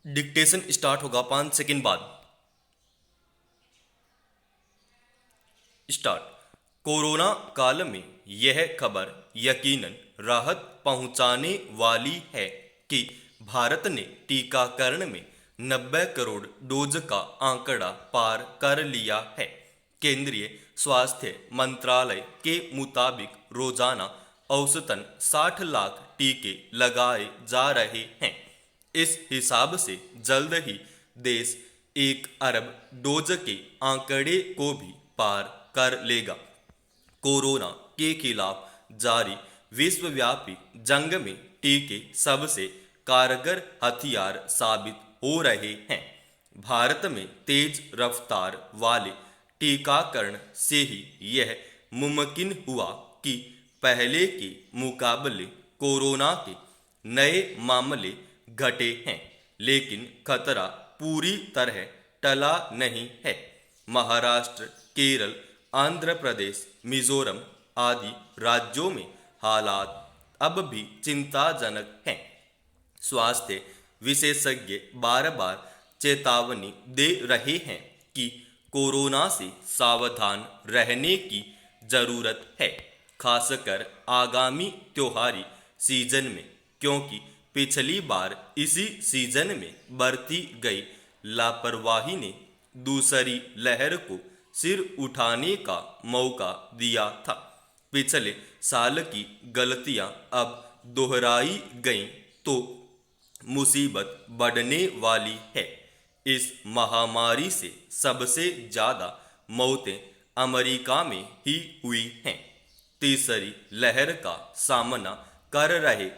Dictation start होगा 5 second बाद। Start. Corona काल में यह खबर यकीनन राहत पहुंचाने वाली है कि भारत ने टीकाकरण में 90 करोड़ डोज का आंकड़ा पार कर लिया है। केंद्रीय स्वास्थ्य मंत्रालय के मुताबिक रोजाना औसतन 60 लाख टीके लगाए जा रहे हैं। इस हिसाब से जल्द ही देश 1 अरब डोज के आंकड़े को भी पार कर लेगा। कोरोना के खिलाफ जारी विश्वव्यापी जंग में टीके सबसे कारगर हथियार साबित हो रहे हैं। भारत में तेज रफ्तार वाले टीकाकरण से ही यह मुमकिन हुआ कि पहले के मुकाबले कोरोना के नए मामले घटे हैं, लेकिन खतरा पूरी तरह टला नहीं है। महाराष्ट्र, केरल, आंध्र प्रदेश, मिजोरम आदि राज्यों में हालात अब भी चिंताजनक हैं। स्वास्थ्य विशेषज्ञ बार बार चेतावनी दे रहे हैं कि कोरोना से सावधान रहने की जरूरत है, खासकर आगामी त्योहारी सीजन में, क्योंकि पिछली बार इसी सीजन में बरती गई लापरवाही ने दूसरी लहर को सिर उठाने का मौका दिया था। पिछले साल की गलतियां अब दोहराई गईं तो मुसीबत बढ़ने वाली है। इस महामारी से सबसे ज्यादा मौतें अमेरिका में ही हुई हैं। तीसरी लहर का सामना कर रहे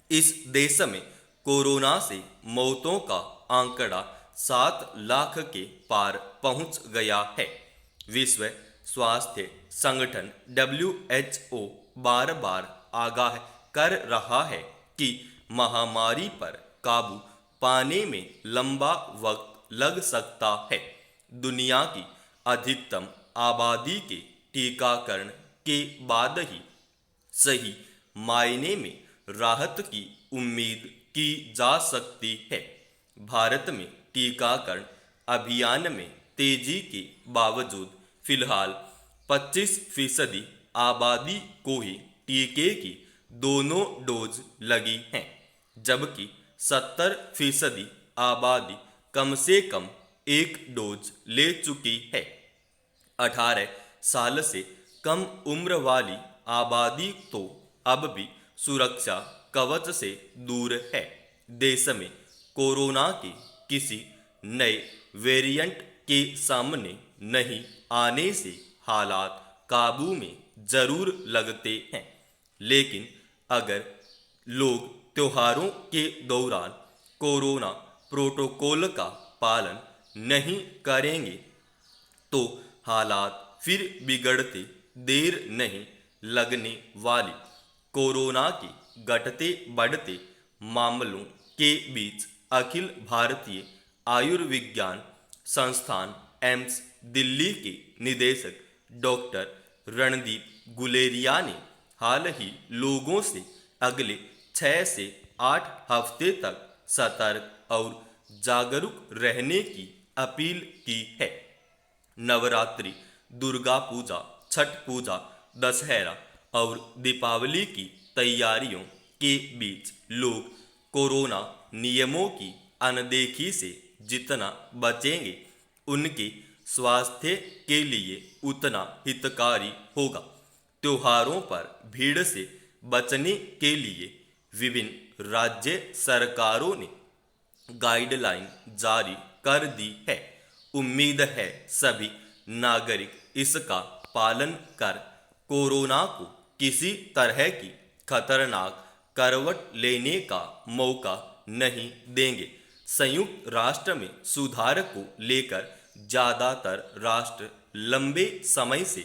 इस देश में कोरोना से मौतों का आंकड़ा 7 लाख के पार पहुंच गया है। विश्व स्वास्थ्य संगठन WHO बार बार आगाह कर रहा है कि महामारी पर काबू पाने में लंबा वक्त लग सकता है। दुनिया की अधिकतम आबादी के टीकाकरण के बाद ही सही मायने में राहत की उम्मीद की जा सकती है। भारत में टीकाकरण अभियान में तेजी के बावजूद फिलहाल 25% आबादी को ही टीके की दोनों डोज लगी हैं, जबकि 70% आबादी कम से कम एक डोज ले चुकी है। 18 साल से कम उम्र वाली आबादी तो अब भी सुरक्षा कवच से दूर है। देश में कोरोना के किसी नए वेरिएंट के सामने नहीं आने से हालात काबू में जरूर लगते हैं, लेकिन अगर लोग त्योहारों के दौरान कोरोना प्रोटोकॉल का पालन नहीं करेंगे तो हालात फिर बिगड़ते देर नहीं लगने वाली। कोरोना के घटते बढ़ते मामलों के बीच अखिल भारतीय आयुर्विज्ञान संस्थान एम्स दिल्ली के निदेशक डॉक्टर रणदीप गुलेरिया ने हाल ही लोगों से अगले 6 से 8 हफ्ते तक सतर्क और जागरूक रहने की अपील की है। नवरात्रि, दुर्गा पूजा, छठ पूजा, दशहरा और दीपावली की तैयारियों के बीच लोग कोरोना नियमों की अनदेखी से जितना बचेंगे उनके स्वास्थ्य के लिए उतना हितकारी होगा। त्योहारों पर भीड़ से बचने के लिए विभिन्न राज्य सरकारों ने गाइडलाइन जारी कर दी है। उम्मीद है सभी नागरिक इसका पालन कर कोरोना को किसी तरह की खतरनाक करवट लेने का मौका नहीं देंगे। संयुक्त राष्ट्र में सुधार को लेकर ज्यादातर राष्ट्र लंबे समय से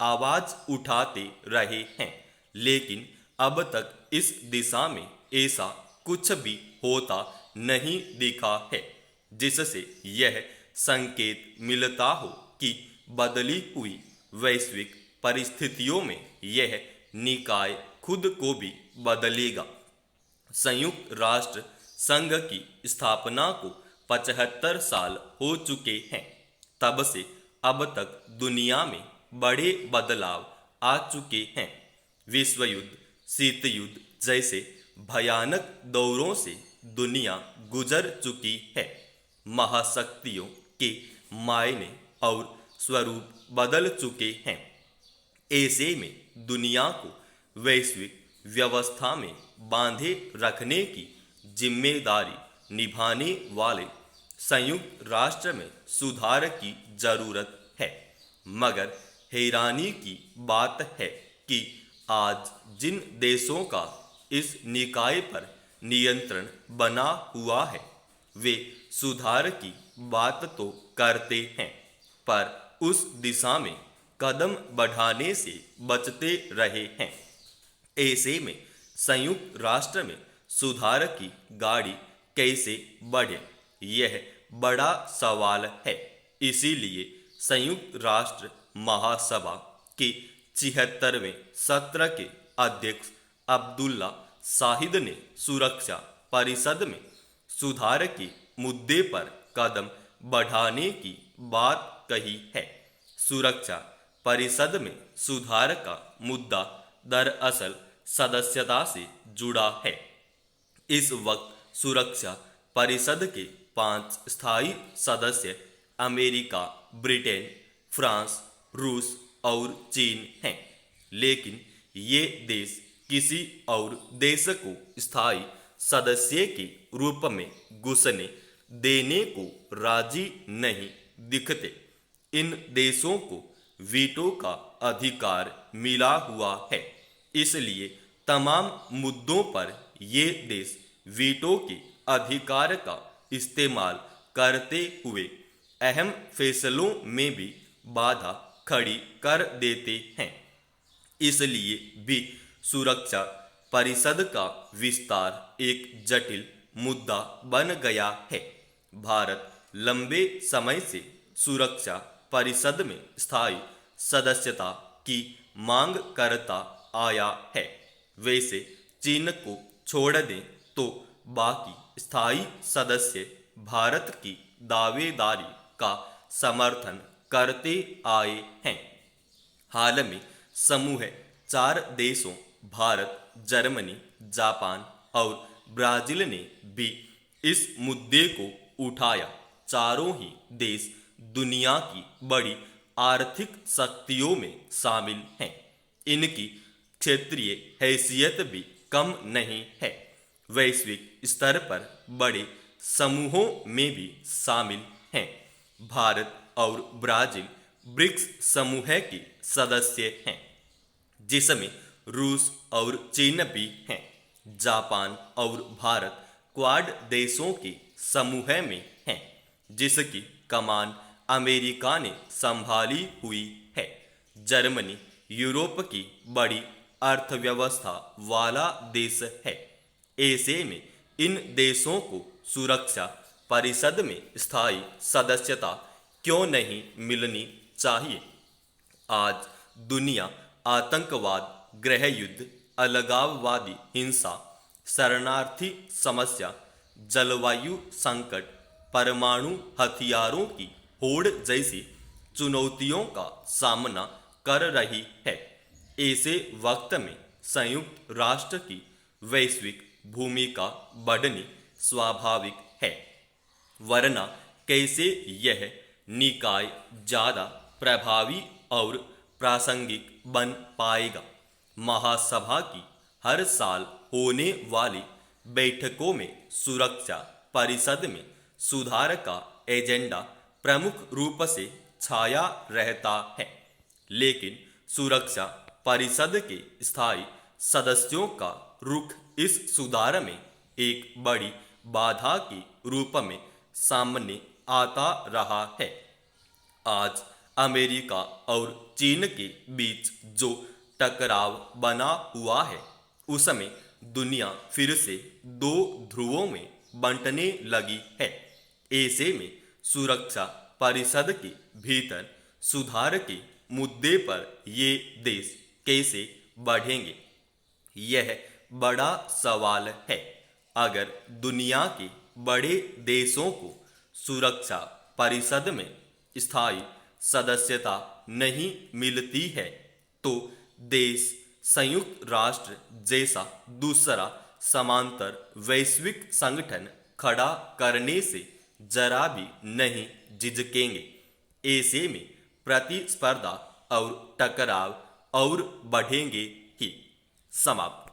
आवाज उठाते रहे हैं, लेकिन अब तक इस दिशा में ऐसा कुछ भी होता नहीं दिखा है जिससे यह संकेत मिलता हो कि बदली हुई वैश्विक परिस्थितियों में यह निकाय खुद को भी बदलेगा। संयुक्त राष्ट्र संघ की स्थापना को 75 साल हो चुके हैं। तब से अब तक दुनिया में बड़े बदलाव आ चुके हैं। विश्व युद्ध, शीत युद्ध जैसे भयानक दौरों से दुनिया गुजर चुकी है। महाशक्तियों के मायने और स्वरूप बदल चुके हैं। ऐसे में दुनिया को वैश्विक व्यवस्था में बांधे रखने की जिम्मेदारी निभाने वाले संयुक्त राष्ट्र में सुधार की जरूरत है। मगर हैरानी की बात है कि आज जिन देशों का इस निकाय पर नियंत्रण बना हुआ है, वे सुधार की बात तो करते हैं, पर उस दिशा में कदम बढ़ाने से बचते रहे हैं। ऐसे में संयुक्त राष्ट्र में सुधार की गाड़ी कैसे बढ़े, यह बड़ा सवाल है। इसीलिए संयुक्त राष्ट्र महासभा के 76वें सत्र के अध्यक्ष अब्दुल्ला शाहिद ने सुरक्षा परिषद में सुधार के मुद्दे पर कदम बढ़ाने की बात कही है। सुरक्षा परिषद में सुधार का मुद्दा दरअसल सदस्यता से जुड़ा है। इस वक्त सुरक्षा परिषद के 5 स्थायी सदस्य अमेरिका, ब्रिटेन, फ्रांस, रूस और चीन हैं। लेकिन ये देश किसी और देश को स्थायी सदस्य के रूप में घुसने देने को राजी नहीं दिखते। इन देशों को वीटो का अधिकार मिला हुआ है। इसलिए तमाम मुद्दों पर ये देश वीटो के अधिकार का इस्तेमाल करते हुए अहम फैसलों में भी बाधा खड़ी कर देते हैं। इसलिए भी सुरक्षा परिषद का विस्तार एक जटिल मुद्दा बन गया है। भारत लंबे समय से सुरक्षा परिषद में स्थायी सदस्यता की मांग करता आया है। वैसे चीन को छोड़ दें तो बाकी स्थायी सदस्य भारत की दावेदारी का समर्थन करते आए हैं। हाल में समूह 4 देशों भारत, जर्मनी, जापान और ब्राजील ने भी इस मुद्दे को उठाया। चारों ही देश दुनिया की बड़ी आर्थिक शक्तियों में शामिल हैं। इनकी क्षेत्रीय हैसियत भी कम नहीं है। वैश्विक स्तर पर बड़े समूहों में भी शामिल हैं। भारत और ब्राजील ब्रिक्स समूह के सदस्य हैं, जिसमें रूस और चीन भी हैं। जापान और भारत क्वाड देशों के समूह में हैं, जिसकी कमान अमेरिका ने संभाली हुई है। जर्मनी यूरोप की बड़ी अर्थव्यवस्था वाला देश है। ऐसे में इन देशों को सुरक्षा परिषद में स्थायी सदस्यता क्यों नहीं मिलनी चाहिए? आज दुनिया आतंकवाद, गृह युद्ध, अलगाववादी हिंसा, शरणार्थी समस्या, जलवायु संकट, परमाणु हथियारों की होड़ जैसी चुनौतियों का सामना कर रही है। ऐसे वक्त में संयुक्त राष्ट्र की वैश्विक भूमिका बढ़नी स्वाभाविक है, वरना कैसे यह निकाय ज़्यादा प्रभावी और प्रासंगिक बन पाएगा। महासभा की हर साल होने वाली बैठकों में सुरक्षा परिषद में सुधार का एजेंडा प्रमुख रूप से छाया रहता है, लेकिन सुरक्षा परिषद के स्थायी सदस्यों का रुख इस सुधार में एक बड़ी बाधा के रूप में सामने आता रहा है। आज अमेरिका और चीन के बीच जो टकराव बना हुआ है, उसमें दुनिया फिर से 2 ध्रुवों में बंटने लगी है। ऐसे में सुरक्षा परिषद के भीतर सुधार के मुद्दे पर ये देश कैसे बढ़ेंगे, यह बड़ा सवाल है। अगर दुनिया के बड़े देशों को सुरक्षा परिषद में स्थायी सदस्यता नहीं मिलती है तो देश संयुक्त राष्ट्र जैसा दूसरा समांतर वैश्विक संगठन खड़ा करने से जरा भी नहीं झिझकेंगे। ऐसे में प्रतिस्पर्धा और टकराव और बढ़ेंगे ही। समाप्त।